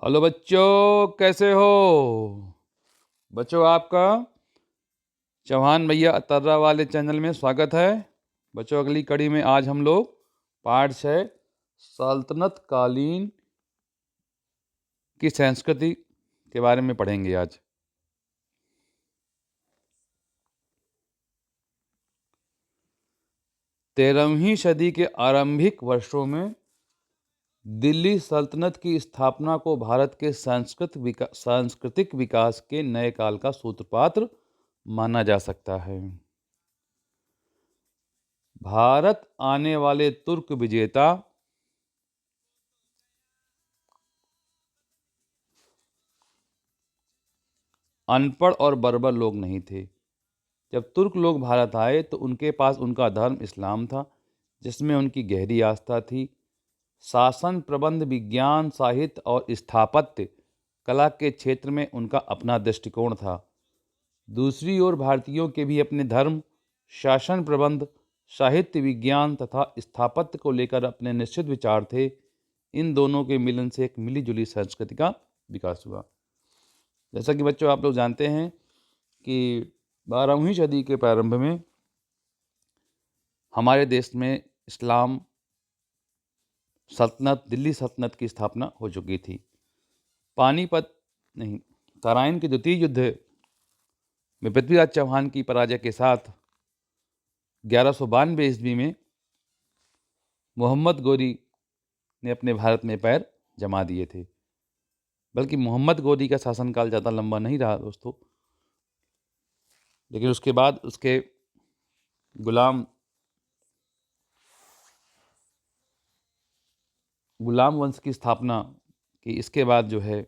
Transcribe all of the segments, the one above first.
Hello बच्चों, कैसे हो? बच्चों, आपका चौहान भैया अतर्रा वाले चैनल में स्वागत है। बच्चों, अगली कड़ी में आज हम लोग पाठ 6 सल्तनत कालीन की संस्कृति के बारे में पढ़ेंगे आज। तेरहवीं सदी के आरंभिक वर्षों में दिल्ली सल्तनत की स्थापना को भारत के सांस्कृतिक विकास के नए काल का सूत्रपात माना जा सकता है। भारत आने वाले तुर्क विजेता अनपढ़ और बर्बर लोग नहीं थे। जब तुर्क लोग भारत आए तो उनके पास उनका धर्म इस्लाम था, जिसमें उनकी गहरी आस्था थी। शासन, प्रबंध, विज्ञान, साहित्य और स्थापत्य कला के क्षेत्र में उनका अपना दृष्टिकोण था। दूसरी ओर भारतीयों के भी अपने धर्म, शासन, प्रबंध, साहित्य, विज्ञान तथा स्थापत्य को लेकर अपने निश्चित विचार थे। इन दोनों के मिलन से एक मिली-जुली संस्कृति का विकास हुआ। जैसा कि बच्चों आप लोग जानते हैं कि 12वीं सदी के प्रारंभ में हमारे देश में इस्लाम सल्तनत, दिल्ली सल्तनत की स्थापना हो चुकी थी। पानीपत नहीं, तराइन के द्वितीय युद्ध में पृथ्वीराज चौहान की पराजय के साथ 1192 ईस्वी में मोहम्मद गोरी ने अपने भारत में पैर जमा दिए थे। बल्कि मोहम्मद गोरी का शासनकाल ज़्यादा लंबा नहीं रहा दोस्तों, लेकिन उसके बाद उसके गुलाम वंश की स्थापना की। इसके बाद जो है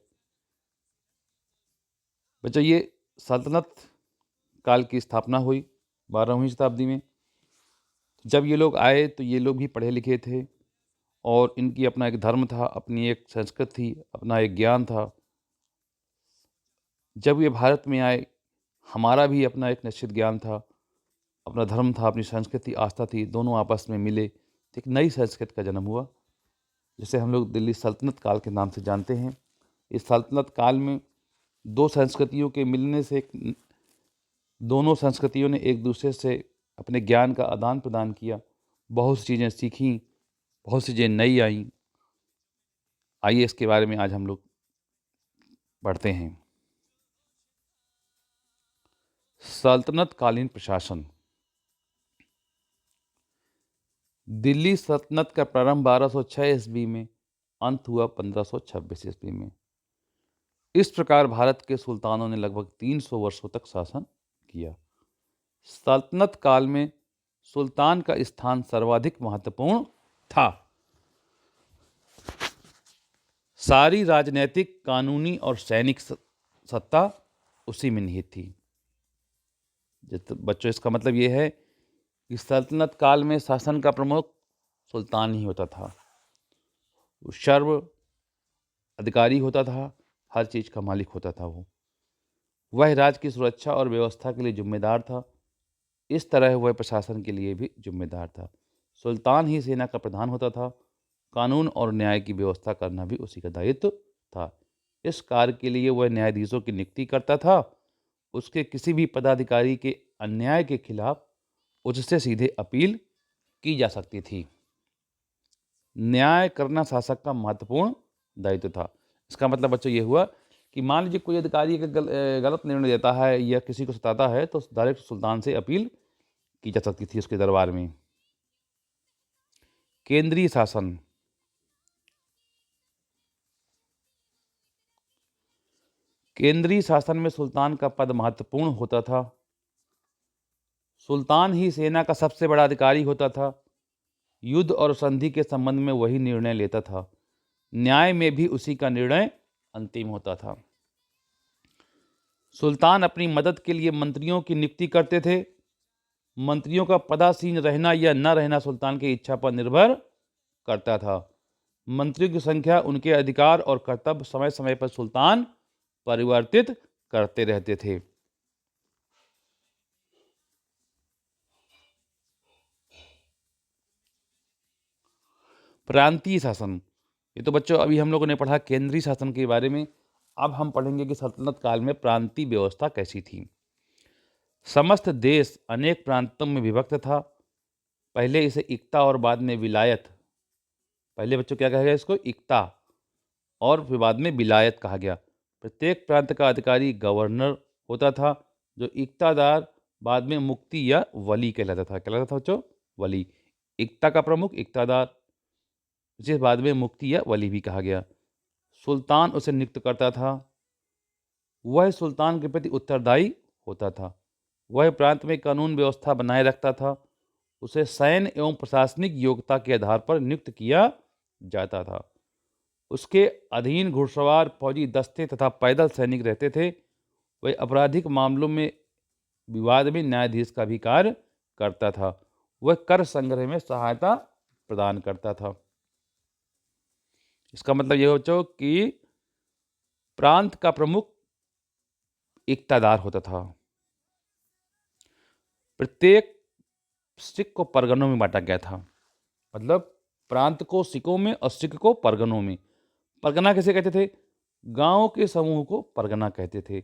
बच्चों, ये सल्तनत काल की स्थापना हुई 12वीं शताब्दी में। जब ये लोग आए तो ये लोग भी पढ़े लिखे थे और इनकी अपना एक धर्म था, अपनी एक संस्कृति थी, अपना एक ज्ञान था। जब ये भारत में आए, हमारा भी अपना एक निश्चित ज्ञान था, अपना धर्म था, अपनी संस्कृति, आस्था थी, दोनों आपस में मिले तो एक नई संस्कृति का जन्म हुआ, जिसे हम लोग दिल्ली सल्तनत काल के नाम से जानते हैं। इस सल्तनत काल में दो संस्कृतियों के मिलने से दोनों संस्कृतियों ने एक दूसरे से अपने ज्ञान का आदान प्रदान किया, बहुत सी चीज़ें सीखीं, बहुत सी चीज़ें नई आईं। आइए इसके बारे में आज हम लोग पढ़ते हैं। सल्तनत कालीन प्रशासन। दिल्ली सल्तनत का प्रारंभ 1206 ईस्वी में, अंत हुआ 1526 ईस्वी में। इस प्रकार भारत के सुल्तानों ने लगभग 300 वर्षों तक शासन किया। सल्तनत काल में सुल्तान का स्थान सर्वाधिक महत्वपूर्ण था। सारी राजनैतिक, कानूनी और सैनिक सत्ता उसी में निहित थी। बच्चों, इसका मतलब ये है कि सल्तनत काल में शासन का प्रमुख सुल्तान ही होता था। वो सर्व अधिकारी होता था, हर चीज़ का मालिक होता था। वह राज्य की सुरक्षा और व्यवस्था के लिए जिम्मेदार था। इस तरह वह प्रशासन के लिए भी जिम्मेदार था। सुल्तान ही सेना का प्रधान होता था। कानून और न्याय की व्यवस्था करना भी उसी का दायित्व था। इस कार्य के लिए वह न्यायाधीशों की नियुक्ति करता था। उसके किसी भी पदाधिकारी के अन्याय के खिलाफ उससे सीधे अपील की जा सकती थी। न्याय करना शासक का महत्वपूर्ण दायित्व था। इसका मतलब बच्चों ये हुआ कि मान लीजिए कोई अधिकारी गलत निर्णय देता है या किसी को सताता है तो डायरेक्ट सुल्तान से अपील की जा सकती थी उसके दरबार में। केंद्रीय शासन। केंद्रीय शासन में सुल्तान का पद महत्वपूर्ण होता था। सुल्तान ही सेना का सबसे बड़ा अधिकारी होता था। युद्ध और संधि के संबंध में वही निर्णय लेता था। न्याय में भी उसी का निर्णय अंतिम होता था। सुल्तान अपनी मदद के लिए मंत्रियों की नियुक्ति करते थे। मंत्रियों का पदासीन रहना या न रहना सुल्तान की इच्छा पर निर्भर करता था। मंत्रियों की संख्या, उनके अधिकार और कर्तव्य समय समय पर सुल्तान परिवर्तित करते रहते थे। प्रांतीय शासन। ये तो बच्चों अभी हम लोगों ने पढ़ा केंद्रीय शासन के बारे में। अब हम पढ़ेंगे कि सल्तनत काल में प्रांतीय व्यवस्था कैसी थी। समस्त देश अनेक प्रांतों में विभक्त था। पहले इसे इक्ता और बाद में विलायत, पहले बच्चों क्या कहा गया इसको, इक्ता, और फिर बाद में विलायत कहा गया। प्रत्येक प्रांत का अधिकारी गवर्नर होता था, जो इक्तादार बाद में मुक्ति या वली कहलाता था। कहलाता था बच्चों वली। इक्ता का प्रमुख इक्तादार, जिसे बाद में मुक्ति या वली भी कहा गया। सुल्तान उसे नियुक्त करता था। वह सुल्तान के प्रति उत्तरदायी होता था। वह प्रांत में कानून व्यवस्था बनाए रखता था। उसे सैन्य एवं प्रशासनिक योग्यता के आधार पर नियुक्त किया जाता था। उसके अधीन घुड़सवार, फौजी दस्ते तथा पैदल सैनिक रहते थे। वह आपराधिक मामलों में विवाद में न्यायाधीश का भी कार्य करता था। वह कर संग्रह में सहायता प्रदान करता था। इसका मतलब यह बच्चों कि प्रांत का प्रमुख इक्तादार होता था। प्रत्येक सिख को परगनों में बांटा गया था। मतलब प्रांत को सिखों में और सिख को परगनों में। परगना किसे कहते थे? गांव के समूह को परगना कहते थे।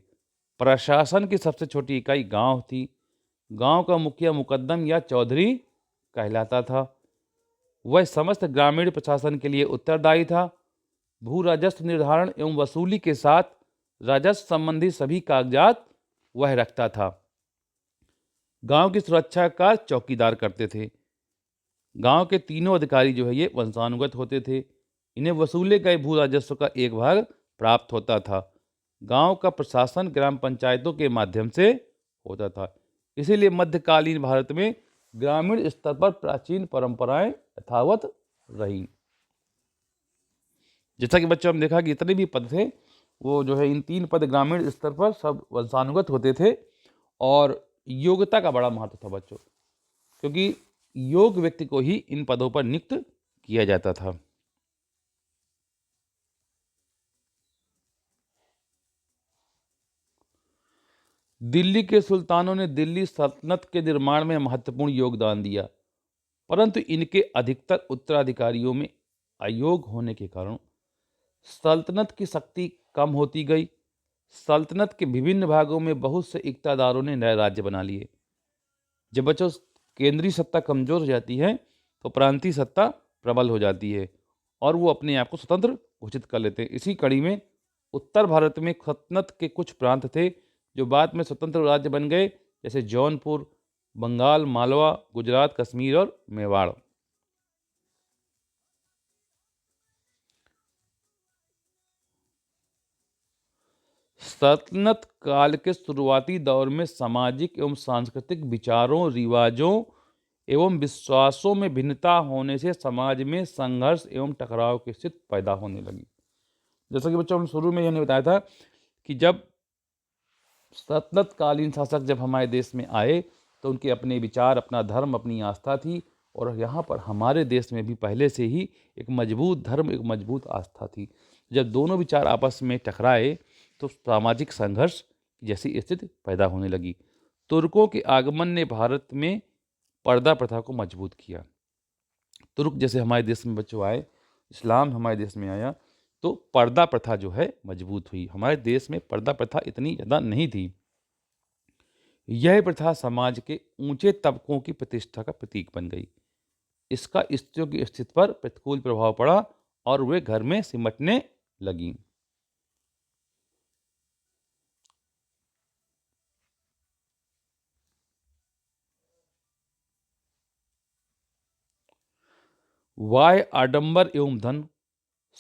प्रशासन की सबसे छोटी इकाई गांव थी। गांव का मुखिया मुकद्दम या चौधरी कहलाता था। वह समस्त ग्रामीण प्रशासन के लिए उत्तरदायी था। भू राजस्व निर्धारण एवं वसूली के साथ राजस्व संबंधी सभी कागजात वह रखता था। गांव की सुरक्षा का चौकीदार करते थे। गांव के तीनों अधिकारी जो है ये वंशानुगत होते थे। इन्हें वसूले गए भू राजस्व का एक भाग प्राप्त होता था। गांव का प्रशासन ग्राम पंचायतों के माध्यम से होता था। इसीलिए मध्यकालीन भारत में ग्रामीण स्तर पर प्राचीन परंपराएं यथावत रही। जैसा कि बच्चों हम देखा कि इतने भी पद थे वो जो है इन 3 पद ग्रामीण स्तर पर सब वंशानुगत होते थे। और योग्यता का बड़ा महत्व था बच्चों, क्योंकि योग्य व्यक्ति को ही इन पदों पर नियुक्त किया जाता था। दिल्ली के सुल्तानों ने दिल्ली सल्तनत के निर्माण में महत्वपूर्ण योगदान दिया, परंतु इनके अधिकतर उत्तराधिकारियों में अयोग होने के कारण सल्तनत की शक्ति कम होती गई। सल्तनत के विभिन्न भागों में बहुत से इक्तादारों ने नए राज्य बना लिए। जब बच्चों केंद्रीय सत्ता कमजोर हो जाती है तो प्रांतीय सत्ता प्रबल हो जाती है और वो अपने आप को स्वतंत्र घोषित कर लेते हैं। इसी कड़ी में उत्तर भारत में सल्तनत के कुछ प्रांत थे जो बाद में स्वतंत्र राज्य बन गए, जैसे जौनपुर, बंगाल, मालवा, गुजरात, कश्मीर और मेवाड़। सल्तनत काल के शुरुआती दौर में सामाजिक एवं सांस्कृतिक विचारों, रिवाजों एवं विश्वासों में भिन्नता होने से समाज में संघर्ष एवं टकराव की स्थिति पैदा होने लगी। जैसा कि बच्चों हम शुरू में हमने बताया था कि जब सल्तनत कालीन शासक जब हमारे देश में आए तो उनके अपने विचार, अपना धर्म, अपनी आस्था थी। और यहाँ पर हमारे देश में भी पहले से ही एक मजबूत धर्म, एक मजबूत आस्था थी। जब दोनों विचार आपस में टकराए तो सामाजिक संघर्ष जैसी स्थिति पैदा होने लगी। तुर्कों के आगमन ने भारत में पर्दा प्रथा को मजबूत किया। तुर्क जैसे हमारे देश में बच्चों आए, इस्लाम हमारे देश में आया तो पर्दा प्रथा जो है मजबूत हुई। हमारे देश में पर्दा प्रथा इतनी ज़्यादा नहीं थी। यह प्रथा समाज के ऊंचे तबकों की प्रतिष्ठा का प्रतीक बन गई। इसका स्त्रियों की स्थिति पर प्रतिकूल प्रभाव पड़ा और वे घर में सिमटने लगी। वाय, आडंबर एवं धन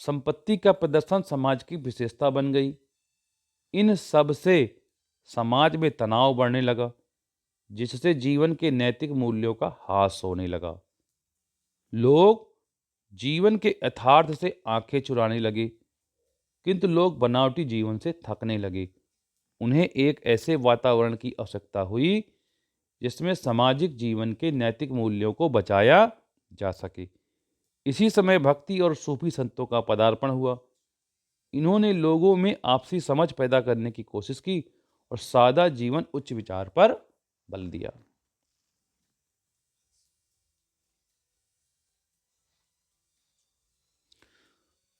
संपत्ति का प्रदर्शन समाज की विशेषता बन गई। इन सब से समाज में तनाव बढ़ने लगा, जिससे जीवन के नैतिक मूल्यों का ह्रास होने लगा। लोग जीवन के यथार्थ से आंखें चुराने लगे, किंतु लोग बनावटी जीवन से थकने लगे। उन्हें एक ऐसे वातावरण की आवश्यकता हुई जिसमें सामाजिक जीवन के नैतिक मूल्यों को बचाया जा सके। इसी समय भक्ति और सूफी संतों का पदार्पण हुआ। इन्होंने लोगों में आपसी समझ पैदा करने की कोशिश की और सादा जीवन उच्च विचार पर बल दिया।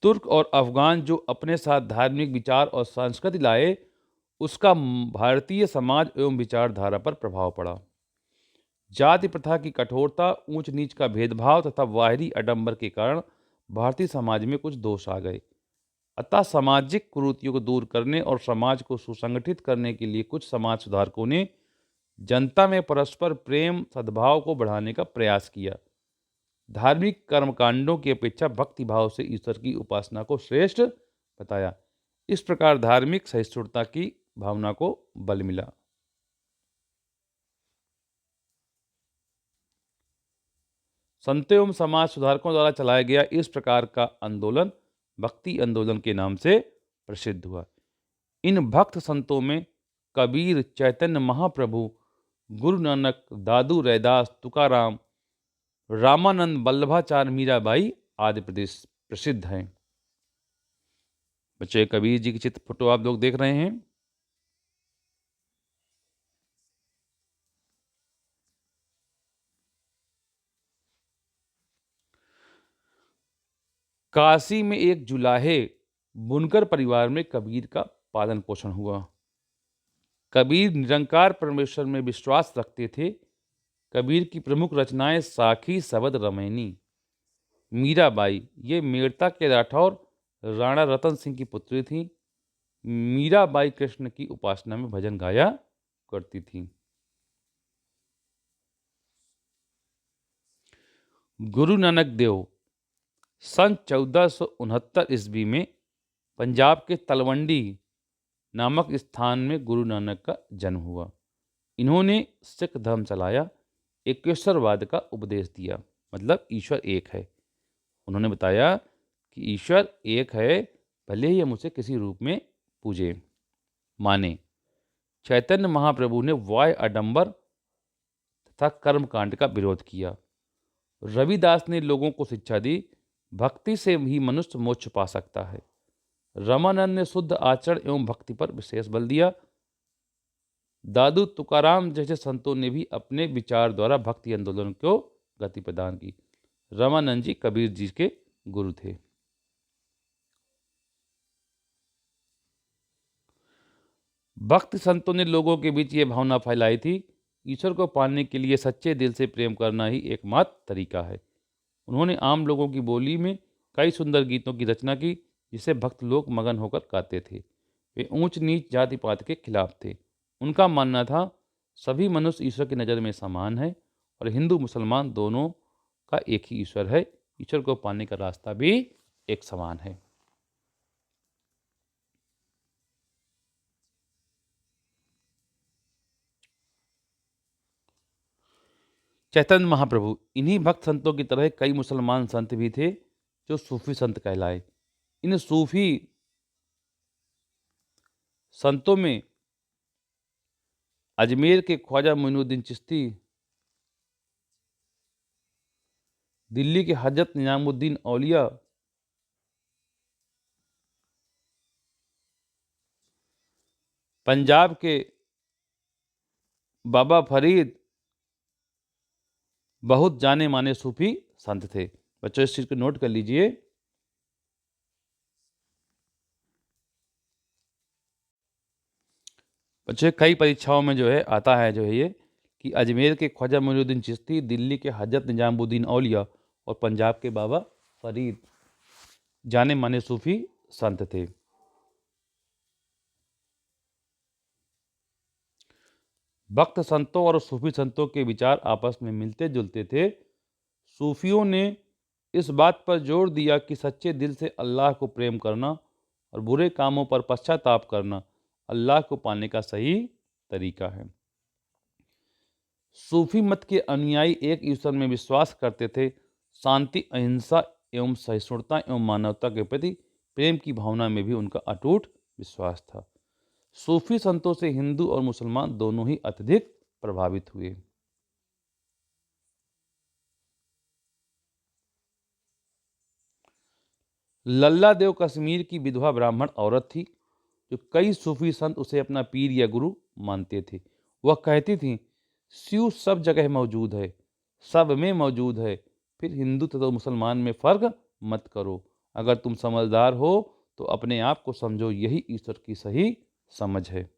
तुर्क और अफगान जो अपने साथ धार्मिक विचार और संस्कृति लाए, उसका भारतीय समाज एवं विचारधारा पर प्रभाव पड़ा। जाति प्रथा की कठोरता, ऊंच नीच का भेदभाव तथा बाहरी आडंबर के कारण भारतीय समाज में कुछ दोष आ गए। अतः सामाजिक कुरीतियों को दूर करने और समाज को सुसंगठित करने के लिए कुछ समाज सुधारकों ने जनता में परस्पर प्रेम सद्भाव को बढ़ाने का प्रयास किया। धार्मिक कर्मकांडों की अपेक्षा भक्ति भाव से ईश्वर की उपासना को श्रेष्ठ बताया। इस प्रकार धार्मिक सहिष्णुता की भावना को बल मिला। संतों एवं समाज सुधारकों द्वारा चलाया गया इस प्रकार का आंदोलन भक्ति आंदोलन के नाम से प्रसिद्ध हुआ। इन भक्त संतों में कबीर, चैतन्य महाप्रभु, गुरु नानक, दादू रैदास, तुकाराम, रामानंद, वल्लभाचार्य, मीराबाई आदि प्रदेश प्रसिद्ध हैं। बच्चे, कबीर जी की चित्र फोटो आप लोग देख रहे हैं। काशी में एक जुलाहे बुनकर परिवार में कबीर का पालन पोषण हुआ। कबीर निरंकार परमेश्वर में विश्वास रखते थे। कबीर की प्रमुख रचनाएं साखी, सबद, रमैनी। मीराबाई ये मेड़ता के राठौर राणा रतन सिंह की पुत्री थी। मीराबाई कृष्ण की उपासना में भजन गाया करती थी। गुरु नानक देव सन 1469 ईस्वी में पंजाब के तलवंडी नामक स्थान में गुरु नानक का जन्म हुआ। इन्होंने सिख धर्म चलाया, एकेश्वरवाद का उपदेश दिया, मतलब ईश्वर एक है। उन्होंने बताया कि ईश्वर एक है, भले ही हम उसे किसी रूप में पूजे माने। चैतन्य महाप्रभु ने वाय आडंबर तथा कर्मकांड का विरोध किया। रविदास ने लोगों को शिक्षा दी, भक्ति से ही मनुष्य मोक्ष पा सकता है। रामानंद ने शुद्ध आचरण एवं भक्ति पर विशेष बल दिया। दादू तुकाराम जैसे संतों ने भी अपने विचार द्वारा भक्ति आंदोलन को गति प्रदान की। रामानंद जी कबीर जी के गुरु थे। भक्ति संतों ने लोगों के बीच ये भावना फैलाई थी, ईश्वर को पाने के लिए सच्चे दिल से प्रेम करना ही एकमात्र तरीका है। उन्होंने आम लोगों की बोली में कई सुंदर गीतों की रचना की, जिसे भक्त लोग मगन होकर गाते थे। वे ऊंच नीच जाति पात के खिलाफ थे। उनका मानना था सभी मनुष्य ईश्वर की नज़र में समान है और हिंदू मुसलमान दोनों का एक ही ईश्वर है। ईश्वर को पाने का रास्ता भी एक समान है। चैतन्य महाप्रभु इन्हीं भक्त संतों की तरह कई मुसलमान संत भी थे जो सूफी संत कहलाए। इन सूफी संतों में अजमेर के ख्वाजा मोइनुद्दीन चिश्ती, दिल्ली के हजरत निजामुद्दीन औलिया, पंजाब के बाबा फरीद बहुत जाने माने सूफी संत थे। बच्चों इस चीज को नोट कर लीजिए। बच्चों कई परीक्षाओं में जो है आता है जो है ये कि अजमेर के ख्वाजा मोइनुद्दीन चिश्ती, दिल्ली के हजरत निजामुद्दीन औलिया और पंजाब के बाबा फरीद जाने माने सूफी संत थे। भक्त संतों और सूफी संतों के विचार आपस में मिलते जुलते थे। सूफियों ने इस बात पर जोर दिया कि सच्चे दिल से अल्लाह को प्रेम करना और बुरे कामों पर पश्चाताप करना अल्लाह को पाने का सही तरीका है। सूफी मत के अनुयायी एक ईश्वर में विश्वास करते थे। शांति, अहिंसा एवं सहिष्णुता एवं मानवता के प्रति प्रेम की भावना में भी उनका अटूट विश्वास था। सूफी संतों से हिंदू और मुसलमान दोनों ही अत्यधिक प्रभावित हुए। लल्ला देव कश्मीर की विधवा ब्राह्मण औरत थी जो कई सूफी संत उसे अपना पीर या गुरु मानते थे। वह कहती थी, शिव सब जगह मौजूद है, सब में मौजूद है, फिर हिंदू तथा मुसलमान में फर्क मत करो। अगर तुम समझदार हो तो अपने आप को समझो, यही ईश्वर की सही समझ है।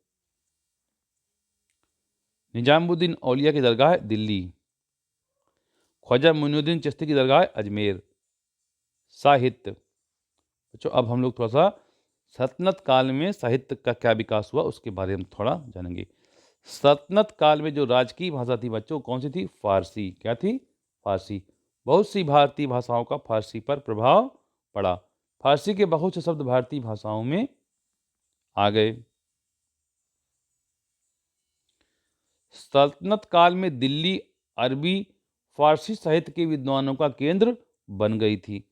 निजामुद्दीन औलिया की दरगाह दिल्ली, ख्वाजा मोइनुद्दीन चिश्ती की दरगाह अजमेर। साहित्य। बच्चों अब हम लोग थोड़ा सा सल्तनत काल में साहित्य का क्या विकास हुआ उसके बारे में थोड़ा जानेंगे। सल्तनत काल में जो राजकीय भाषा थी बच्चों, कौन सी थी? फारसी। क्या थी? फारसी। बहुत सी भारतीय भाषाओं का फारसी पर प्रभाव पड़ा। फारसी के बहुत से शब्द भारतीय भाषाओं में आ गए। सल्तनत काल में दिल्ली अरबी फारसी साहित्य के विद्वानों का केंद्र बन गई थी।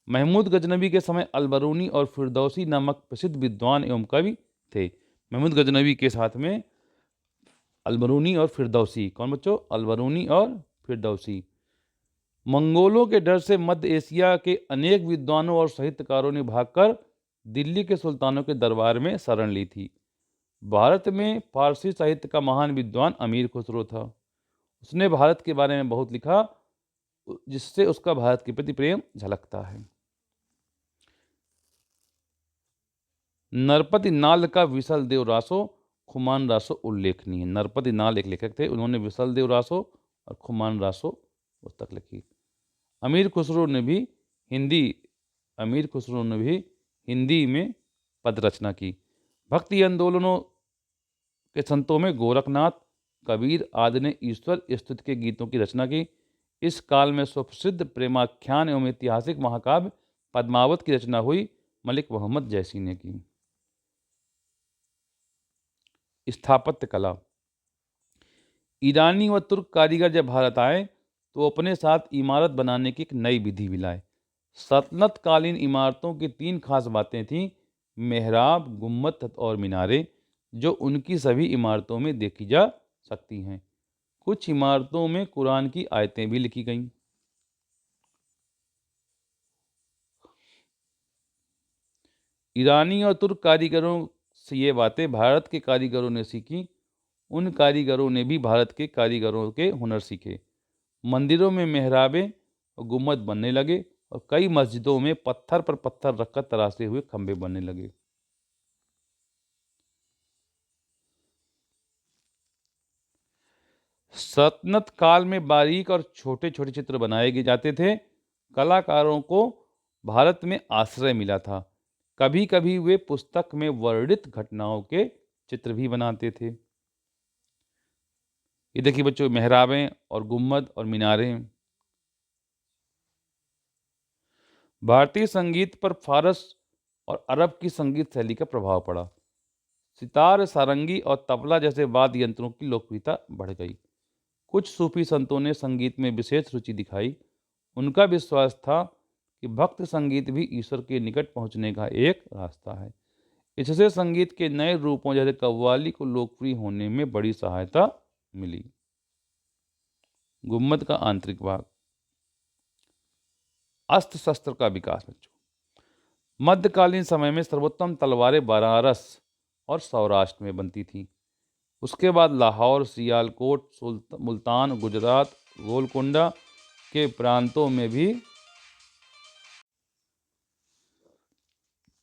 महमूद गजनबी के समय अलबरूनी और फिरदौसी नामक प्रसिद्ध विद्वान एवं कवि थे। महमूद गजनबी के साथ में अलबरूनी और फिरदौसी। कौन बच्चों? अलबरूनी और फिरदौसी। मंगोलों के डर से मध्य एशिया के अनेक विद्वानों और साहित्यकारों ने भागकर दिल्ली के सुल्तानों के दरबार में शरण ली थी। भारत में फारसी साहित्य का महान विद्वान अमीर खुसरो था। उसने भारत के बारे में बहुत लिखा, जिससे उसका भारत के प्रति प्रेम झलकता है। नरपति नाल का विसल देव रासो, खुमान रासो उल्लेखनीय। नरपति नाल एक लेखक थे, उन्होंने विसल देव रासो और खुमान रासो पुस्तक लिखी। अमीर खुसरो ने भी हिंदी में पद रचना की। भक्ति आंदोलनों के संतों में गोरखनाथ, कबीर आदि ने ईश्वर स्तुति के गीतों की रचना की। इस काल में सुप्रसिद्ध प्रेमाख्यान एवं ऐतिहासिक महाकाव्य पद्मावत की रचना हुई, मलिक मोहम्मद जैसी ने की। स्थापत्य कला। ईरानी व तुर्क कारीगर जब भारत आए तो अपने साथ इमारत बनाने की एक नई विधि भी लाए। सल्तनत कालीन इमारतों की तीन खास बातें थीं: मेहराब, गुम्मद और मीनारें, जो उनकी सभी इमारतों में देखी जा सकती हैं। कुछ इमारतों में कुरान की आयतें भी लिखी गईं। ईरानी और तुर्क कारीगरों से ये बातें भारत के कारीगरों ने सीखी। उन कारीगरों ने भी भारत के कारीगरों के हुनर सीखे। मंदिरों में मेहराबें और गुम्मद बनने लगे और कई मस्जिदों में पत्थर पर पत्थर रखकर तराशे हुए खंभे बनने लगे। सल्तनत काल में बारीक और छोटे छोटे चित्र बनाए गए जाते थे। कलाकारों को भारत में आश्रय मिला था। कभी कभी वे पुस्तक में वर्णित घटनाओं के चित्र भी बनाते थे। ये देखिए बच्चों, मेहराबें और गुम्मद और मीनारें। भारतीय संगीत पर फारस और अरब की संगीत शैली का प्रभाव पड़ा। सितार, सारंगी और तबला जैसे वाद्य यंत्रों की लोकप्रियता बढ़ गई। कुछ सूफी संतों ने संगीत में विशेष रुचि दिखाई। उनका विश्वास था कि भक्त संगीत भी ईश्वर के निकट पहुंचने का एक रास्ता है। इससे संगीत के नए रूपों जैसे कव्वाली को लोकप्रिय होने में बड़ी सहायता मिली। गुम्मद का आंतरिक भाग। अस्त्र शस्त्र का विकास बच्चों। मध्यकालीन समय में सर्वोत्तम तलवारें बनारस और सौराष्ट्र में बनती थीं। उसके बाद लाहौर, सियालकोट, मुल्तान, गुजरात, गोलकोंडा के प्रांतों में भी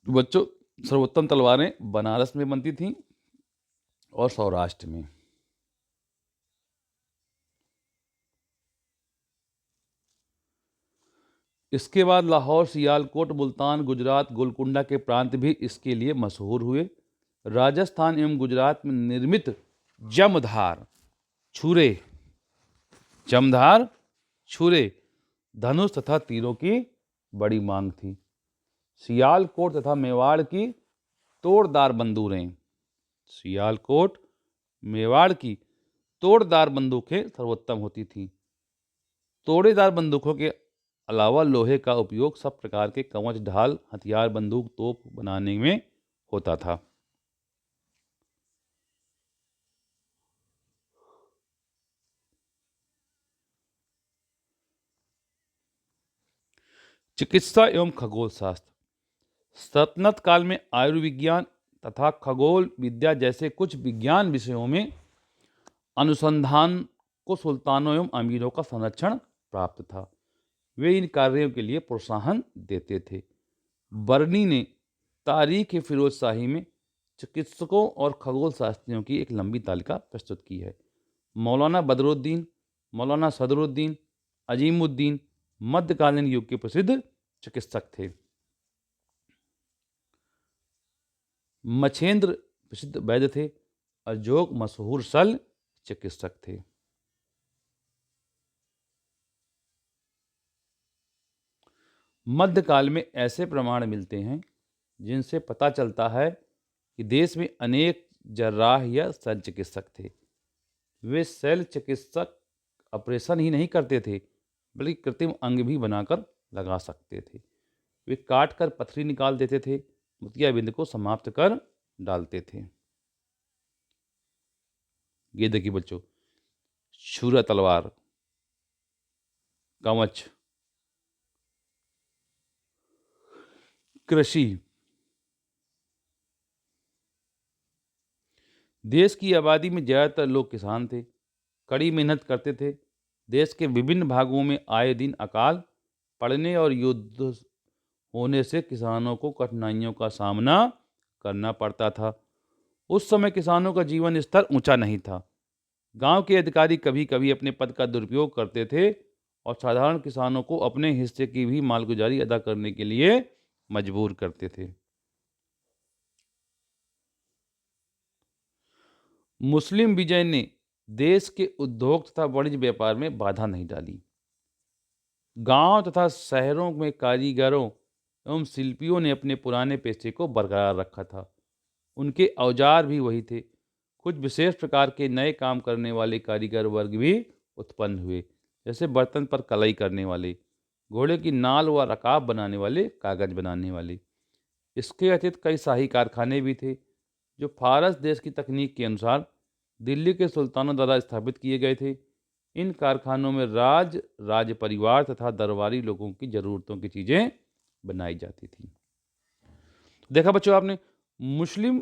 बच्चों सर्वोत्तम तलवारें बनारस में बनती थीं और सौराष्ट्र में। इसके बाद लाहौर, सियालकोट, मुल्तान, गुजरात, गोलकुंडा के प्रांत भी इसके लिए मशहूर हुए। राजस्थान एवं गुजरात में निर्मित जमधार छुरे, धनुष तथा तीरों की बड़ी मांग थी। सियालकोट तथा मेवाड़ की तोड़दार बंदूकें सर्वोत्तम होती थीं। तोड़ेदार बंदूकों के अलावा लोहे का उपयोग सब प्रकार के कवच, ढाल, हथियार, बंदूक, तोप बनाने में होता था। चिकित्सा एवं खगोल शास्त्र। सल्तनत काल में आयुर्विज्ञान तथा खगोल विद्या जैसे कुछ विज्ञान विषयों में अनुसंधान को सुल्तानों एवं अमीरों का संरक्षण प्राप्त था। वे इन कार्यों के लिए प्रोत्साहन देते थे। बर्नी ने तारीख फिरोज शाही में चिकित्सकों और खगोल शास्त्रियों की एक लंबी तालिका प्रस्तुत की है। मौलाना बदरुद्दीन, मौलाना सदरुद्दीन, अजीमुद्दीन मध्यकालीन युग के प्रसिद्ध चिकित्सक थे। मछेंद्र प्रसिद्ध वैद्य थे। अजोग मशहूर शल्य चिकित्सक थे। मध्यकाल में ऐसे प्रमाण मिलते हैं जिनसे पता चलता है कि देश में अनेक जर्राह या शल्य चिकित्सक थे। वे शल्य चिकित्सक ऑपरेशन ही नहीं करते थे, बल्कि कृत्रिम अंग भी बनाकर लगा सकते थे। वे काट कर पथरी निकाल देते थे, मोतियाबिंद को समाप्त कर डालते थे। ये देखिए बच्चों, छुरा तलवार, कवच, कृषि। देश की आबादी में ज़्यादातर लोग किसान थे, कड़ी मेहनत करते थे। देश के विभिन्न भागों में आए दिन अकाल पड़ने और युद्ध होने से किसानों को कठिनाइयों का सामना करना पड़ता था। उस समय किसानों का जीवन स्तर ऊंचा नहीं था। गांव के अधिकारी कभी कभी अपने पद का दुरुपयोग करते थे और साधारण किसानों को अपने हिस्से की भी मालगुजारी अदा करने के लिए मजबूर करते थे। मुस्लिम विजय ने देश के उद्योग तथा वाणिज्य व्यापार में बाधा नहीं डाली। गांव तथा शहरों में कारीगरों एवं शिल्पियों ने अपने पुराने पेशे को बरकरार रखा था। उनके औजार भी वही थे। कुछ विशेष प्रकार के नए काम करने वाले कारीगर वर्ग भी उत्पन्न हुए, जैसे बर्तन पर कलाई करने वाले, घोड़े की नाल व रकाब बनाने वाले, कागज बनाने वाले। इसके अतिरिक्त कई शाही कारखाने भी थे, जो फारस देश की तकनीक के अनुसार दिल्ली के सुल्तानों द्वारा स्थापित किए गए थे। इन कारखानों में राज परिवार तथा दरबारी लोगों की ज़रूरतों की चीज़ें बनाई जाती थी। देखा बच्चों आपने, मुस्लिम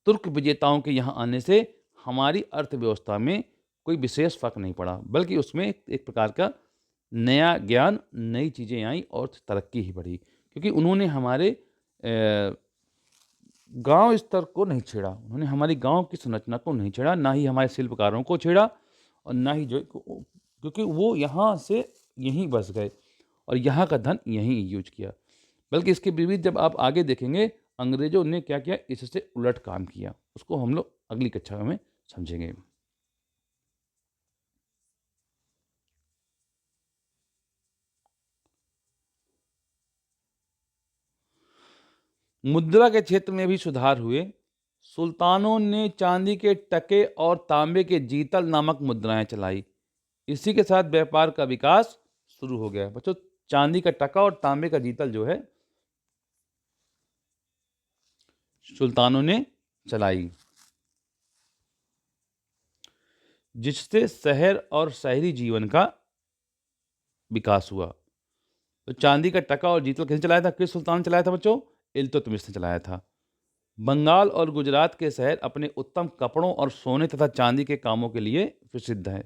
तुर्क विजेताओं के यहाँ आने से हमारी अर्थव्यवस्था में कोई विशेष फर्क नहीं पड़ा, बल्कि उसमें एक प्रकार का नया ज्ञान, नई चीज़ें आई और तरक्की ही बढ़ी, क्योंकि उन्होंने हमारे गांव स्तर को नहीं छेड़ा। उन्होंने हमारी गांव की संरचना को नहीं छेड़ा, ना ही हमारे शिल्पकारों को छेड़ा, और ना ही क्योंकि वो यहाँ से यहीं बस गए और यहाँ का धन यहीं यूज किया। बल्कि इसके विपरीत जब आप आगे देखेंगे, अंग्रेजों ने क्या किया, इससे उलट काम किया। उसको हम लोग अगली कक्षा में समझेंगे। मुद्रा के क्षेत्र में भी सुधार हुए। सुल्तानों ने चांदी के टके और तांबे के जीतल नामक मुद्राएं चलाई। इसी के साथ व्यापार का विकास शुरू हो गया। बच्चों, चांदी का टका और तांबे का जीतल जो है, सुल्तानों ने चलाई, जिससे शहर और शहरी जीवन का विकास हुआ। तो चांदी का टका और जीतल किसने चलाया था? किस सुल्तान ने चलाया था बच्चों? इल्तुतमिश ने चलाया था। बंगाल और गुजरात के शहर अपने उत्तम कपड़ों और सोने तथा चांदी के कामों के लिए प्रसिद्ध हैं।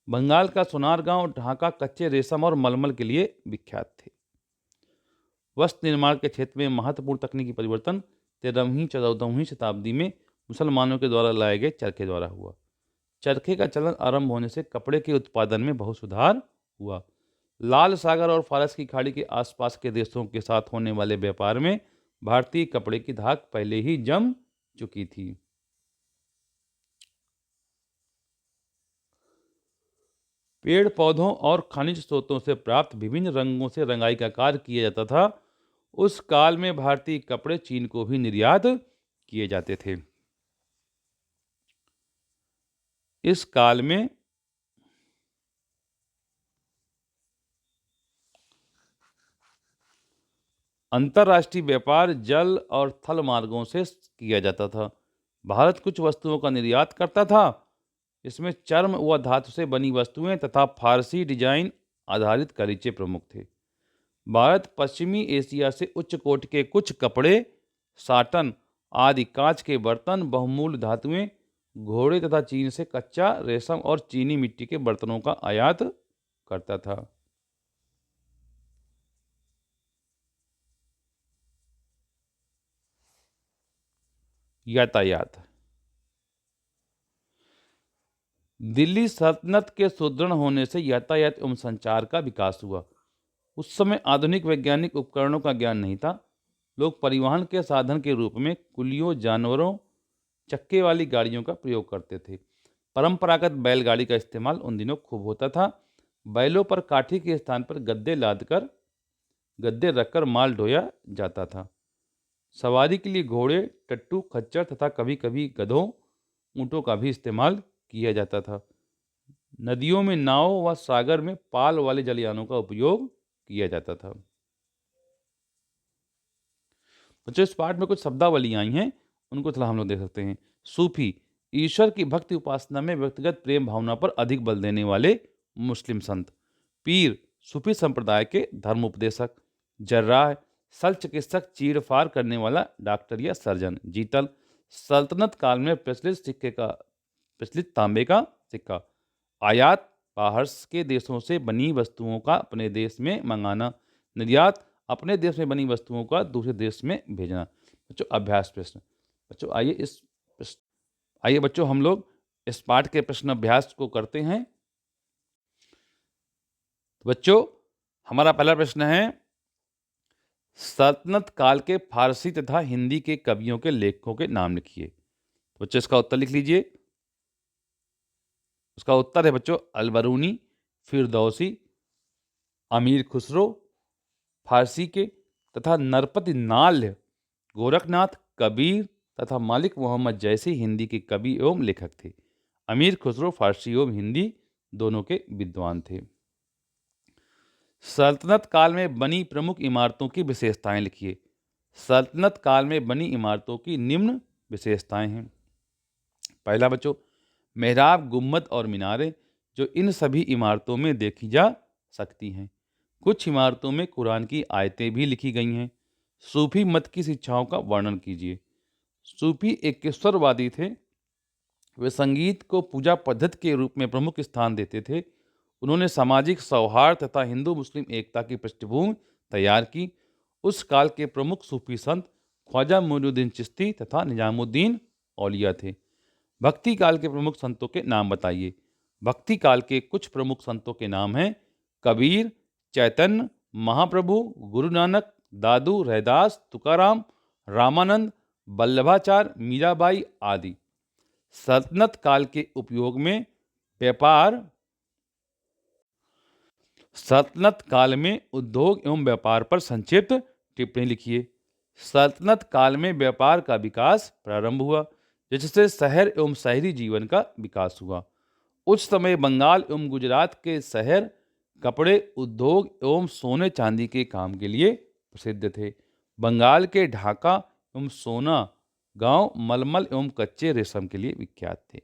बंगाल का सोनार गांव ढाका कच्चे रेशम और मलमल के लिए विख्यात थे। वस्त्र निर्माण के क्षेत्र में महत्वपूर्ण तकनीकी परिवर्तन 13वीं-14वीं शताब्दी में मुसलमानों के द्वारा लाए गए चरखे द्वारा हुआ। चरखे का चलन आरंभ होने से कपड़े के उत्पादन में बहुत सुधार हुआ। लाल सागर और फारस की खाड़ी के आसपास के देशों के साथ होने वाले व्यापार में भारतीय कपड़े की धाक पहले ही जम चुकी थी। पेड़ पौधों और खनिज स्रोतों से प्राप्त विभिन्न रंगों से रंगाई का कार्य किया जाता था। उस काल में भारतीय कपड़े चीन को भी निर्यात किए जाते थे। इस काल में अंतर्राष्ट्रीय व्यापार जल और थल मार्गों से किया जाता था। भारत कुछ वस्तुओं का निर्यात करता था। इसमें चर्म व धातु से बनी वस्तुएं तथा फारसी डिजाइन आधारित गलीचे प्रमुख थे। भारत पश्चिमी एशिया से उच्च कोटि के कुछ कपड़े, साटन आदि, कांच के बर्तन, बहुमूल्य धातुएं, घोड़े तथा चीन से कच्चा रेशम और चीनी मिट्टी के बर्तनों का आयात करता था। यातायात। दिल्ली सल्तनत के सुदृढ़ होने से यातायात एवं संचार का विकास हुआ। उस समय आधुनिक वैज्ञानिक उपकरणों का ज्ञान नहीं था। लोग परिवहन के साधन के रूप में कुलियों, जानवरों, चक्के वाली गाड़ियों का प्रयोग करते थे। परंपरागत बैलगाड़ी का इस्तेमाल उन दिनों खूब होता था। बैलों पर काठी के स्थान पर गद्दे रखकर माल ढोया जाता था। सवारी के लिए घोड़े, टट्टू, खच्चर तथा कभी कभी गधों, ऊंटों का भी इस्तेमाल किया जाता था। नदियों में नाव व सागर में पाल वाले जलयानों का उपयोग किया जाता था। बच्चों, इस पाठ में कुछ शब्दावली आई हैं, उनको थोड़ा हम लोग देख सकते हैं। सूफी, ईश्वर की भक्ति उपासना में व्यक्तिगत प्रेम भावना पर अधिक बल देने वाले मुस्लिम संत। पीर, सूफी संप्रदाय के धर्म उपदेशक। जर्राह, शल्य चिकित्सक, चीरफाड़ करने वाला डॉक्टर या सर्जन। जीतल, सल्तनत काल में प्रचलित तांबे का सिक्का। आयात, बाहर के देशों से बनी वस्तुओं का अपने देश में मंगाना। निर्यात, अपने देश में बनी वस्तुओं का दूसरे देश में भेजना। बच्चों, अभ्यास प्रश्न। बच्चों, आइए बच्चों हम लोग इस पाठ के प्रश्न अभ्यास को करते हैं। बच्चों, हमारा पहला प्रश्न है, सल्तनत काल के फारसी तथा हिंदी के कवियों के लेखकों के नाम लिखिए। बच्चों, इसका उत्तर लिख लीजिए। उसका उत्तर है बच्चों, अलबरूनी, फिरदौसी, अमीर खुसरो फारसी के, तथा नरपति नाल्य, गोरखनाथ, कबीर तथा मालिक मोहम्मद जैसे हिंदी के कवि एवं लेखक थे। अमीर खुसरो फारसी एवं हिंदी दोनों के विद्वान थे। सल्तनत काल में बनी प्रमुख इमारतों की विशेषताएं लिखिए। सल्तनत काल में बनी इमारतों की निम्न विशेषताएं हैं। पहला बच्चों, मेहराब, गुम्बद और मीनारें, जो इन सभी इमारतों में देखी जा सकती हैं। कुछ इमारतों में कुरान की आयतें भी लिखी गई हैं। सूफी मत की शिक्षाओं का वर्णन कीजिए। सूफी एक ईश्वरवादी थे। वे संगीत को पूजा पद्धति के रूप में प्रमुख स्थान देते थे। उन्होंने सामाजिक सौहार्द तथा हिंदू मुस्लिम एकता की पृष्ठभूमि तैयार की। उस काल के प्रमुख सूफी संत ख्वाजा मोइनुद्दीन चिश्ती तथा निजामुद्दीन औलिया थे। भक्ति काल के प्रमुख संतों के नाम बताइए। भक्ति काल के कुछ प्रमुख संतों के नाम हैं, कबीर, चैतन्य महाप्रभु, गुरु नानक, दादू, रैदास, तुकाराम, रामानंद, वल्लभाचार्य, मीराबाई आदि। सल्तनत काल के उपयोग में व्यापार, सल्तनत काल में उद्योग एवं व्यापार पर संक्षिप्त टिप्पणी लिखिए। सल्तनत काल में व्यापार का विकास प्रारंभ हुआ, जिससे शहर एवं शहरी जीवन का विकास हुआ। उस समय बंगाल एवं गुजरात के शहर कपड़े उद्योग एवं सोने चांदी के काम के लिए प्रसिद्ध थे। बंगाल के ढाका एवं सोना गांव मलमल एवं कच्चे रेशम के लिए विख्यात थे।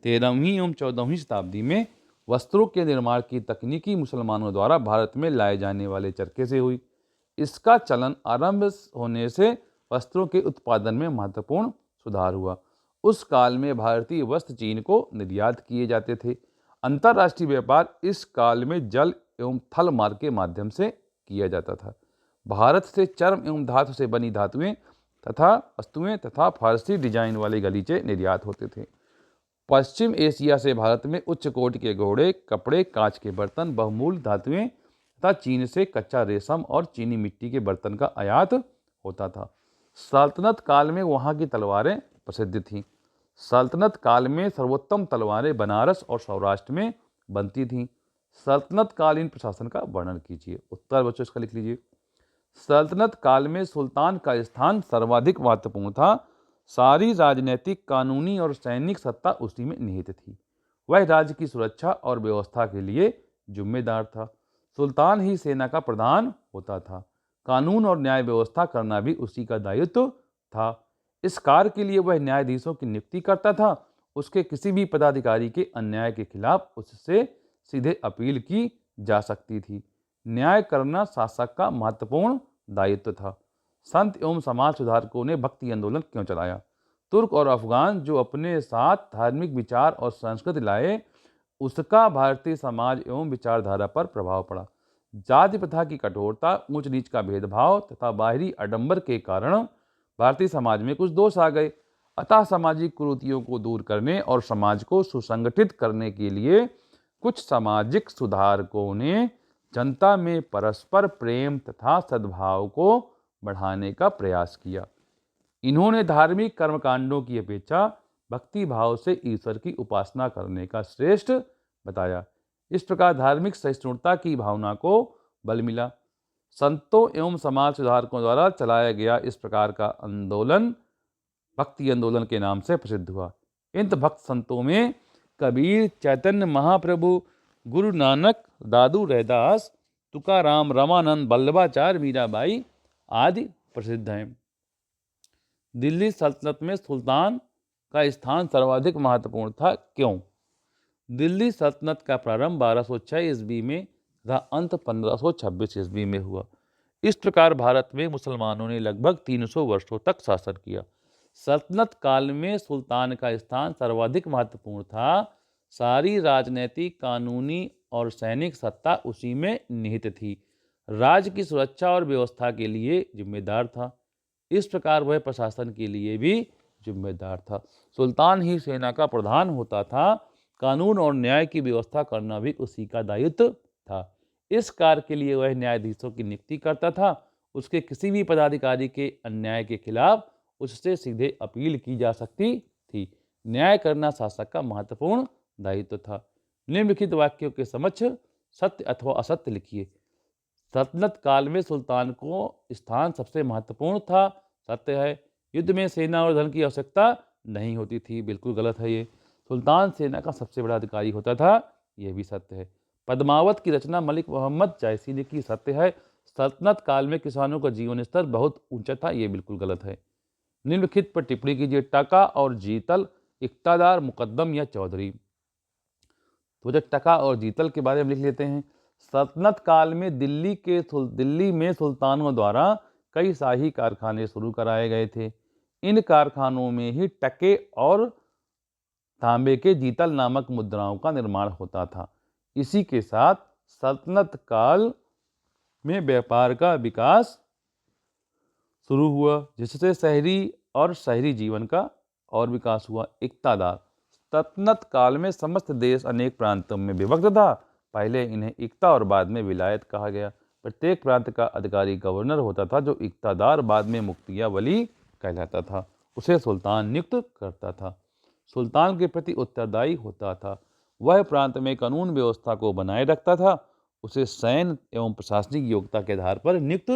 13वीं एवं 14वीं शताब्दी में वस्त्रों के निर्माण की तकनीकी मुसलमानों द्वारा भारत में लाए जाने वाले चरखे से हुई। इसका चलन आरंभ होने से वस्त्रों के उत्पादन में महत्वपूर्ण सुधार हुआ। उस काल में भारतीय वस्त्र चीन को निर्यात किए जाते थे। अंतर्राष्ट्रीय व्यापार इस काल में जल एवं थल मार्ग के माध्यम से किया जाता था। भारत से चर्म एवं धातु से बनी वस्तुएं तथा फारसी डिजाइन वाले गलीचे निर्यात होते थे। पश्चिम एशिया से भारत में उच्च कोटि के घोड़े, कपड़े, कांच के बर्तन, बहुमूल्य धातुएं तथा चीन से कच्चा रेशम और चीनी मिट्टी के बर्तन का आयात होता था। सल्तनत काल में वहां की तलवारें प्रसिद्ध थीं। सल्तनत काल में सर्वोत्तम तलवारें बनारस और सौराष्ट्र में बनती थीं। सल्तनत कालीन प्रशासन का वर्णन कीजिए। उत्तर बच्चों इसका लिख लीजिए। सल्तनत काल में सुल्तान का स्थान सर्वाधिक महत्वपूर्ण था। सारी राजनीतिक, कानूनी और सैनिक सत्ता उसी में निहित थी। वह राज्य की सुरक्षा और व्यवस्था के लिए जिम्मेदार था। सुल्तान ही सेना का प्रधान होता था। कानून और न्याय व्यवस्था करना भी उसी का दायित्व था। इस कार्य के लिए वह न्यायाधीशों की नियुक्ति करता था। उसके किसी भी पदाधिकारी के अन्याय के खिलाफ उससे सीधे अपील की जा सकती थी। न्याय करना शासक का महत्वपूर्ण दायित्व था। संत एवं समाज सुधारकों ने भक्ति आंदोलन क्यों चलाया? तुर्क और अफगान जो अपने साथ धार्मिक विचार और संस्कृति लाए, उसका भारतीय समाज एवं विचारधारा पर प्रभाव पड़ा। जाति प्रथा की कठोरता, ऊंच नीच का भेदभाव तथा बाहरी आडंबर के कारण भारतीय समाज में कुछ दोष आ गए। अतः सामाजिक कुरीतियों को दूर करने और समाज को सुसंगठित करने के लिए कुछ सामाजिक सुधारकों ने जनता में परस्पर प्रेम तथा सद्भाव को बढ़ाने का प्रयास किया। इन्होंने धार्मिक कर्मकांडों की अपेक्षा भक्ति भाव से ईश्वर की उपासना करने का श्रेष्ठ बताया। इस प्रकार धार्मिक सहिष्णुता की भावना को बल मिला। संतों एवं समाज सुधारकों द्वारा चलाया गया इस प्रकार का आंदोलन भक्ति आंदोलन के नाम से प्रसिद्ध हुआ। इन भक्त संतों में कबीर, चैतन्य महाप्रभु, गुरु नानक, दादू रैदास, तुकाराम, रामानंद, बल्लभाचार्य, मीराबाई आदि प्रसिद्ध हैं। दिल्ली सल्तनत में सुल्तान का स्थान सर्वाधिक महत्वपूर्ण था। क्यों? दिल्ली सल्तनत का प्रारंभ 1206 ईस्वी में तथा अंत 1526 ईस्वी में हुआ। इस प्रकार भारत में मुसलमानों ने लगभग 300 वर्षों तक शासन किया। सल्तनत काल में सुल्तान का स्थान सर्वाधिक महत्वपूर्ण था। सारी राजनीतिक, कानूनी और सैनिक सत्ता उसी में निहित थी। राज्य की सुरक्षा और व्यवस्था के लिए जिम्मेदार था। इस प्रकार वह प्रशासन के लिए भी जिम्मेदार था। सुल्तान ही सेना का प्रधान होता था। कानून और न्याय की व्यवस्था करना भी उसी का दायित्व था। इस कार्य के लिए वह न्यायाधीशों की नियुक्ति करता था। उसके किसी भी पदाधिकारी के अन्याय के खिलाफ उससे सीधे अपील की जा सकती थी। न्याय करना शासक का महत्वपूर्ण दायित्व था। निम्नलिखित वाक्यों के समक्ष सत्य अथवा असत्य लिखिए। सल्तनत काल में सुल्तान को स्थान सबसे महत्वपूर्ण था। सत्य है। युद्ध में सेना और धन की आवश्यकता नहीं होती थी। बिल्कुल गलत है ये। सुल्तान सेना का सबसे बड़ा अधिकारी होता था। यह भी सत्य है। पद्मावत की रचना मलिक मोहम्मद जायसी ने की। सत्य है। सल्तनत काल में किसानों का जीवन स्तर बहुत ऊंचा था। यह बिल्कुल गलत है। निम्नलिखित पर टिप्पणी कीजिए। टका और जीतल, इक्तादार, मुकद्दम या चौधरी। तो जब टका और जीतल के बारे में लिख लेते हैं। सल्तनत काल में दिल्ली में सुल्तानों द्वारा कई शाही कारखाने शुरू कराए गए थे। इन कारखानों में ही टके और तांबे के जीतल नामक मुद्राओं का निर्माण होता था। इसी के साथ सल्तनत काल में व्यापार का विकास शुरू हुआ, जिससे शहरी जीवन का और विकास हुआ। इक्तादार। सल्तनत काल में समस्त देश अनेक प्रांतों में विभक्त था। पहले इन्हें इक्ता और बाद में विलायत कहा गया। प्रत्येक प्रांत का अधिकारी गवर्नर होता था, जो इक्तादार बाद में मुफ्ती या वली कहलाता था। उसे सुल्तान नियुक्त करता था। सुल्तान के प्रति उत्तरदायी होता था। वह प्रांत में कानून व्यवस्था को बनाए रखता था। उसे सैन्य एवं प्रशासनिक योग्यता के आधार पर नियुक्त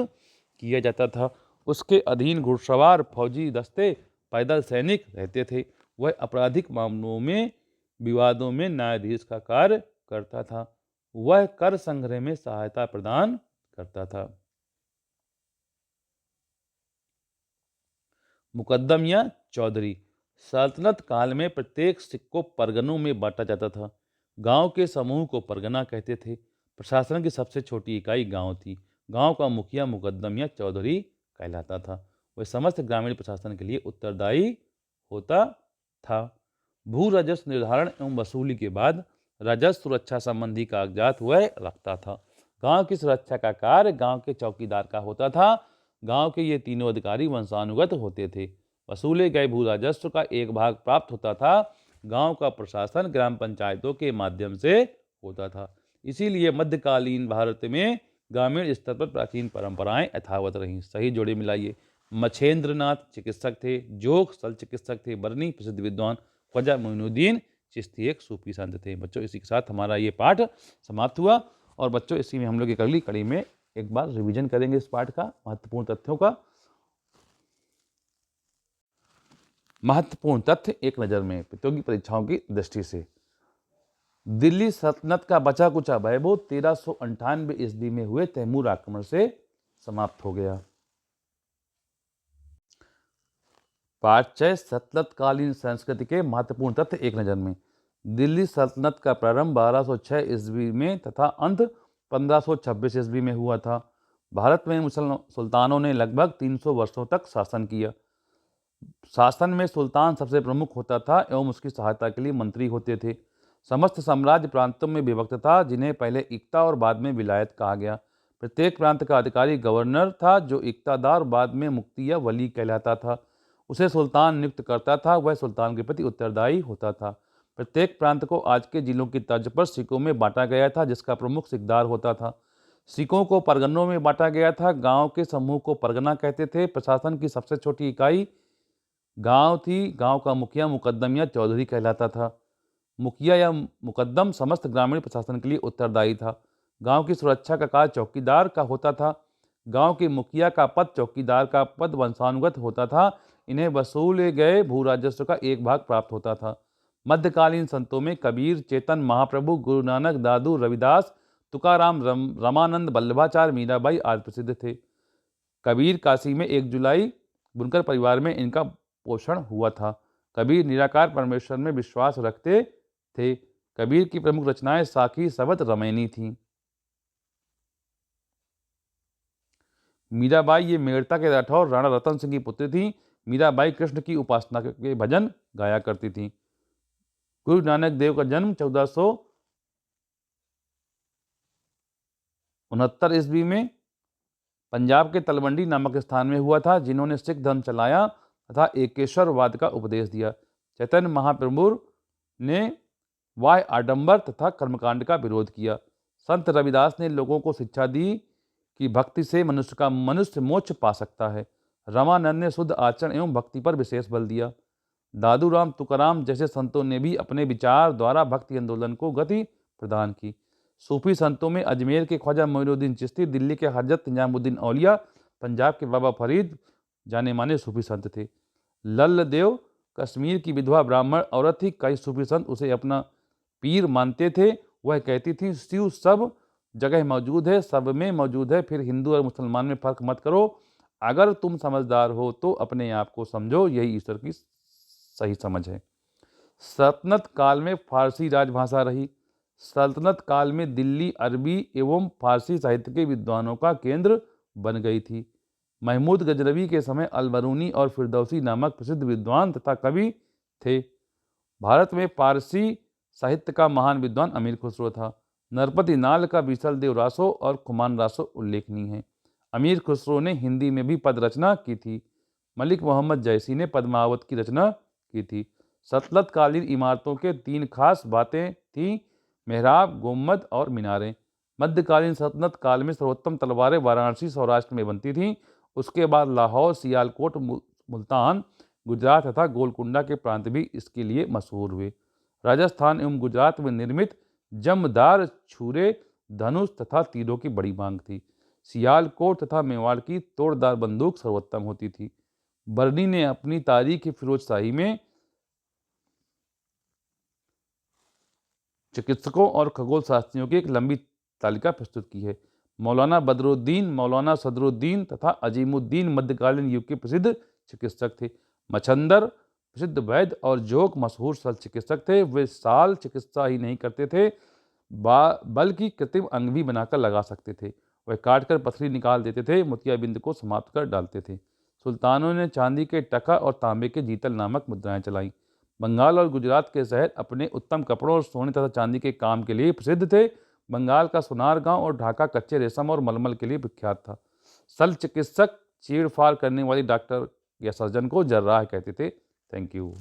किया जाता था। उसके अधीन घुड़सवार, फौजी दस्ते, पैदल सैनिक रहते थे। वह आपराधिक मामलों में, विवादों में न्यायाधीश का कार्य करता था। वह कर संग्रह में सहायता प्रदान करता था। मुकद्दम या चौधरी। सल्तनत काल में प्रत्येक सिख को परगनों में बांटा जाता था। गांव के समूह को परगना कहते थे। प्रशासन की सबसे छोटी इकाई गांव थी। गांव का मुखिया मुकद्दम या चौधरी कहलाता था। वह समस्त ग्रामीण प्रशासन के लिए उत्तरदायी होता था। भू राजस्व निर्धारण एवं वसूली के बाद राजस्व सुरक्षा संबंधी कागजात वह रखता था। गांव की सुरक्षा का कार्य गांव के चौकीदार का होता था। गांव के ये तीनों अधिकारी वंशानुगत होते थे। वसूले गए भू राजस्व का एक भाग प्राप्त होता था। गांव का प्रशासन ग्राम पंचायतों के माध्यम से होता था। इसीलिए मध्यकालीन भारत में ग्रामीण स्तर पर प्राचीन परंपराएं यथावत रहीं। सही जोड़े मिलाइए। मछेंद्रनाथ चिकित्सक थे। जोग सल चिकित्सक थे। बरनी प्रसिद्ध विद्वान। ख्वाजा मोइनुद्दीन चिश्ती एक सूफी संत थे। बच्चों, इसी के साथ हमारा ये पाठ समाप्त हुआ। और बच्चों, इसी में हम लोग एक अगली कड़ी में एक बार रिवीजन करेंगे इस पाठ का, महत्वपूर्ण तथ्यों का। महत्वपूर्ण तथ्य एक नज़र में प्रतियोगी परीक्षाओं की दृष्टि से। दिल्ली सल्तनत का बचा कुचा वैभव 1398 ईस्वी में हुए तैमूर आक्रमण से समाप्त हो गया। पाठ 6 सल्तनतकालीन संस्कृति के महत्वपूर्ण तथ्य एक नज़र में। दिल्ली सल्तनत का प्रारंभ 1206 ईस्वी में तथा अंत 1526 ईस्वी में हुआ था। भारत में मुसलमान सुल्तानों ने लगभग 300 वर्षों तक शासन किया। शासन में सुल्तान सबसे प्रमुख होता था एवं उसकी सहायता के लिए मंत्री होते थे। समस्त साम्राज्य प्रांतों में विभक्त था, जिन्हें पहले इक्ता और बाद में विलायत कहा गया। प्रत्येक प्रांत का अधिकारी गवर्नर था, जो इक्तादार बाद में मुफ्ती या वली कहलाता था। उसे सुल्तान नियुक्त करता था, वह सुल्तान के प्रति उत्तरदायी होता था। प्रत्येक प्रांत को आज के जिलों की तर्ज पर सिकों में बांटा गया था, जिसका प्रमुख सिकदार होता था। सिकों को परगनों में बांटा गया था। गांव के समूह को परगना कहते थे। प्रशासन की सबसे छोटी इकाई गांव थी। गांव का मुखिया मुकद्दम या चौधरी कहलाता था। मुखिया या मुकद्दम समस्त ग्रामीण प्रशासन के लिए उत्तरदायी था। गांव की सुरक्षा का कार्य चौकीदार का होता था। गांव के मुखिया का पद, चौकीदार का पद वंशानुगत होता था। इन्हें वसूले गए भू राजस्व का एक भाग प्राप्त होता था। मध्यकालीन संतों में कबीर, चेतन महाप्रभु, गुरु नानक, दादू, रविदास, तुकाराम, रामानंद, वल्लभाचार्य, मीराबाई आदि प्रसिद्ध थे। कबीर काशी में 1 जुलाई बुनकर परिवार में इनका पोषण हुआ था। कबीर निराकार परमेश्वर में विश्वास रखते थे। कबीर की प्रमुख रचनाएं साखी, सबद, रमैनी थीं। मीराबाई ये मेड़ता के राठौर राणा रतन सिंह की पुत्री थी। मीराबाई कृष्ण की उपासना के भजन गाया करती थी। गुरु नानक देव का जन्म 1469 ईस्वी में पंजाब के तलवंडी नामक स्थान में हुआ था, जिन्होंने सिख धर्म चलाया तथा एकेश्वरवाद का उपदेश दिया। चैतन्य महाप्रभु ने वाह्य आडंबर तथा कर्मकांड का विरोध किया। संत रविदास ने लोगों को शिक्षा दी कि भक्ति से मनुष्य मोक्ष पा सकता है। रामानंद ने शुद्ध आचरण एवं भक्ति पर विशेष बल दिया। दादू राम, तुकाराम जैसे संतों ने भी अपने विचार द्वारा भक्ति आंदोलन को गति प्रदान की। सूफी संतों में अजमेर के ख्वाजा मोइनुद्दीन चिश्ती, दिल्ली के हजरत निजामुद्दीन औलिया, पंजाब के बाबा फरीद जाने माने सूफी संत थे। लल्ल देव कश्मीर की विधवा ब्राह्मण औरत थी। कई सूफी संत उसे अपना पीर मानते थे। वह कहती थी, शिव सब जगह मौजूद है, सब में मौजूद है, फिर हिंदू और मुसलमान में फर्क मत करो। अगर तुम समझदार हो तो अपने आप को समझो, यही ईश्वर की सही समझ है। सल्तनत काल में फारसी राजभाषा रही। सल्तनत काल में दिल्ली अरबी एवं फारसी साहित्य के विद्वानों का केंद्र बन गई थी। महमूद गजनवी के समय अलबरूनी और फिरदौसी नामक प्रसिद्ध विद्वान तथा कवि थे। भारत में पारसी साहित्य का महान विद्वान अमीर खुसरो था। नरपति नाल का बीसल देव रासो और खुमान रासो उल्लेखनीय हैं। अमीर खुसरो ने हिंदी में भी पद रचना की थी। मलिक मोहम्मद जैसी ने पद्मावत की रचना की थी। सल्तनत कालीन इमारतों के 3 खास बातें थीं: मेहराब, गुम्बद और मीनारें। मध्यकालीन सल्तनत काल में सर्वोत्तम तलवारें वाराणसी, सौराष्ट्र में बनती थीं। उसके बाद लाहौर, सियालकोट, मुल्तान, गुजरात तथा गोलकुंडा के प्रांत भी इसके लिए मशहूर हुए। राजस्थान एवं गुजरात में निर्मित जमदार छुरे, धनुष तथा तीरों की बड़ी मांग थी। सियालकोट तथा मेवाड़ की तोड़दार बंदूक सर्वोत्तम होती थी। बर्नी ने अपनी तारीख फिरोजशाही में चिकित्सकों और खगोल शास्त्रियों की एक लंबी तालिका प्रस्तुत की है। मौलाना बदरुद्दीन, मौलाना सदरुद्दीन तथा अजीमुद्दीन मध्यकालीन युग के प्रसिद्ध चिकित्सक थे। मच्छंदर प्रसिद्ध वैद्य और जोक मशहूर शल्य चिकित्सक थे। वे शाल चिकित्सा ही नहीं करते थे, बल्कि कृत्रिम अंग भी बनाकर लगा सकते थे। वह काटकर पथरी निकाल देते थे, मोतियाबिंद को समाप्त कर डालते थे। सुल्तानों ने चांदी के टका और तांबे के जीतल नामक मुद्राएं चलाई। बंगाल और गुजरात के शहर अपने उत्तम कपड़ों और सोने तथा चांदी के काम के लिए प्रसिद्ध थे। बंगाल का सोनार गांव और ढाका कच्चे रेशम और मलमल के लिए विख्यात था। शल्य चिकित्सक चीड़ फाड़ करने वाली डॉक्टर या सर्जन को जर्राह कहते थे। Thank you.